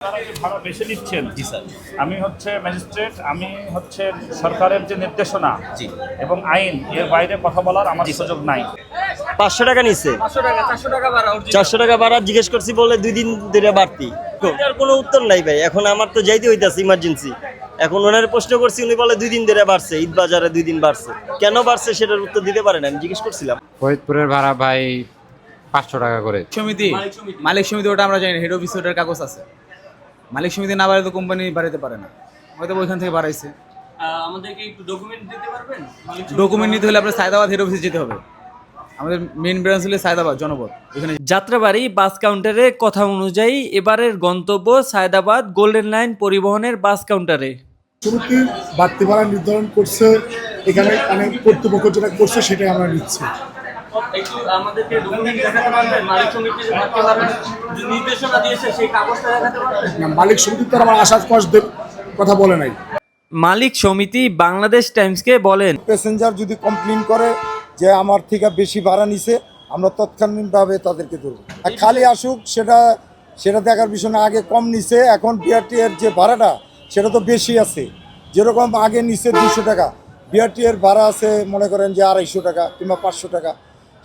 ভাড়া বেশি নিচ্ছেন। জি স্যার। আমি হচ্ছে ম্যাজিস্ট্রেট, আমি হচ্ছে সরকারের যে নির্দেশনা জি। এবং আইন এর বাইরে কথা বলার আমার সুযোগ নাই। 500 টাকা নিচ্ছে, 400 টাকা ভাড়া জিজ্ঞেস করছি বলে 2 দিন ধরে বাড়তি। এটার কোনো উত্তর নাই ভাই, এখন আমার তো যাইতে হইতাছে ইমার্জেন্সি। এখন ওনার প্রশ্ন করছি, উনি বলে 2 দিন ধরে বাড়ছে, ঈদ বাজারে 2 দিন বাড়ছে। কেন বাড়ছে সেটার উত্তর দিতে পারেন, আমি জিজ্ঞেস করছিলাম। ফরিদপুরের ভাড়া ভাই 500 টাকা করে। মালিক সমিতি ওটা আমরা জানি না, হেড অফিস ওটার কাগজ আছে। মালিক সমিতি না বাড়ালে তো কোম্পানি বাড়াতে পারে না, হয়তো ওইখান থেকে বাড়াইছে। আমাদেরকে একটু ডকুমেন্ট দিতে পারবেন? ডকুমেন্ট নিতে হলে আপনার সায়দাবাদ হেড অফিসে যেতে হবে। আমাদের মেইন ব্রাঞ্চ হলে সায়দাবাদ জনপদ, এখানে। যাত্রাবাড়ি বাস কাউন্টারের কথা অনুযায়ী এবারের গন্তব্য সায়দাবাদ গোল্ডেন লাইন পরিবহনের বাস কাউন্টারে। শুরুতেই বাড়তি ভাড়া নির্ধারণ করছে, এখানে অনেক কর্তৃপক্ষ যেটা করছে সেটাই আমরা নিচ্ছি। একটু আমাদেরকে ডকুমেন্ট দেখাতে পারবেন? মালিক সমিতি যে বাড়তি ভাড়া যে নির্দেশনা দিয়েছে সেই কাগজটা দেখাতে পারবেন? না, মালিক সমিতি তো আমার আশ্বাস কথা বলে নাই। মালিক সমিতি বাংলাদেশ টাইমসকে বলেন, প্যাসেঞ্জার যদি কমপ্লেন করে যে আমার থেকে বেশি ভাড়া নিছে, আমরা তৎক্ষণাৎভাবে তাদেরকে ধরবো। আর খালি আসুক সেটা দেখার বিষয় না। আগে কম নিছে, এখন বিআরটি এর যে ভাড়াটা সেটা তো বেশি আছে। যেরকম আগে নিছে 200 টাকা, বিআরটি এর ভাড়া আছে মনে করেন যে 250 টাকা কিংবা 500 টাকা।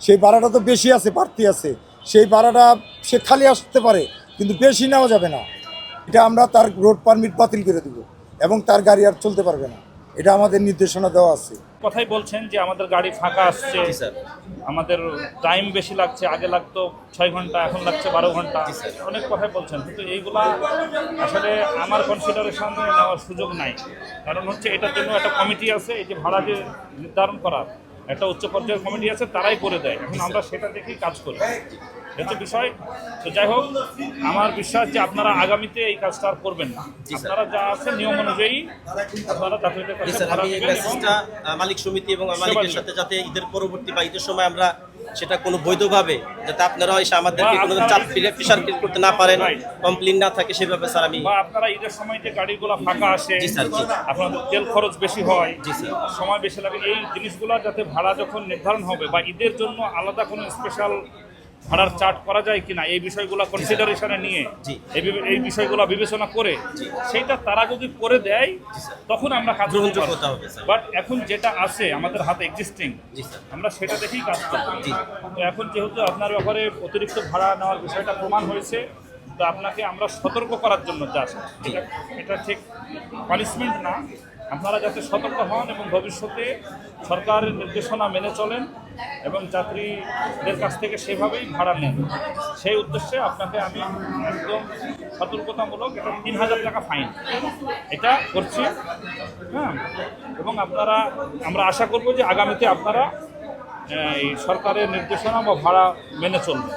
সেই ভাড়াটা তো বেশি আছে, বাড়তি আছে। সেই ভাড়াটা সে খালি আসতে পারে, কিন্তু বেশি নেওয়া যাবে না। এটা আমরা তার রোড পারমিট বাতিল করে দেবো এবং তার গাড়ি আর চলতে পারবে না। এটা আমাদের নির্দেশনা দেওয়া আছে। কথাই বলছেন যে আমাদের গাড়ি ফাঁকা আসছে, আমাদের টাইম বেশি লাগছে, আগে লাগতো 6 ঘন্টা, এখন লাগছে 12 ঘন্টা, অনেক কথাই বলছেন। কিন্তু এইগুলা আসলে আমার কনসিডারেশনে নেওয়ার সুযোগ নাই। কারণ হচ্ছে এটার জন্য একটা কমিটি আছে, এই যে ভাড়া যে নির্ধারণ করার একটা উচ্চ পর্যায়ের কমিটি আছে, তারাই করে দেয়। এখন আমরা সেটা দেখেই কাজ করি, হচ্ছে বিষয়। তো যাই হোক, আমার বিশ্বাস যে আপনারা আগামীতে এই কাজটা আর করবেন না। আপনারা যা আছে নিয়ম অনুযায়ী আপনারা যাত্রীদের কাছে ভাড়া আমি এই দিবেন মেসেজটা মালিক সমিতি এবং মালিকের সাথে যাতে ঈদের পরবর্তী বা ঈদের সময় আমরা সেটা কোনো বৈধভাবে যাতে আপনারা এসে আমাদেরকে কোনো চাপ প্রেশার ক্রিয়েট করতে না পারেন, কমপ্লেন না থাকে সেভাবে স্যার আমি। বা আপনারা ঈদের সময় যে গাড়িগুলো ফাঁকা আসে, জি স্যার, জি। আপনাদের তেল খরচ বেশি হয়, জি স্যার, সময় বেশি লাগে, এই জিনিসগুলো যাতে ভাড়া যখন নির্ধারণ হবে বা ঈদের জন্য আলাদা কোনো স্পেশাল ভাড়ার চার্ট করা যায় কিনা, এই বিষয়গুলো কনসিডারেশনে নিয়ে এই বিষয়গুলো বিবেচনা করে সেইটা তারা যদি করে দেয় তখন আমরা কাজ করতে পারবো। বাট এখন যেটা আছে আমাদের হাতে এক্সিস্টিং, আমরা সেটা দেখেই কাজ করব। তো এখন যেহেতু আপনার ব্যাপারে অতিরিক্ত ভাড়া নেওয়ার বিষয়টা প্রমাণ হয়েছে, তো আপনাকে আমরা সতর্ক করার জন্য যাচ্ছি। এটা ঠিক পানিশমেন্ট না, আপনারা যাতে সতর্ক হন এবং ভবিষ্যতে সরকারের নির্দেশনা মেনে চলেন এবং যাত্রীদের কাছ থেকে সেভাবেই ভাড়া নেন, সেই উদ্দেশ্যে আপনাকে আমি একদম সতর্কতামূলক এটা 3000 টাকা ফাইন এটা করছি। হ্যাঁ, এবং আমরা আশা করব যে আগামীতে আপনারা এই সরকারের নির্দেশনা বা ভাড়া মেনে চলবেন।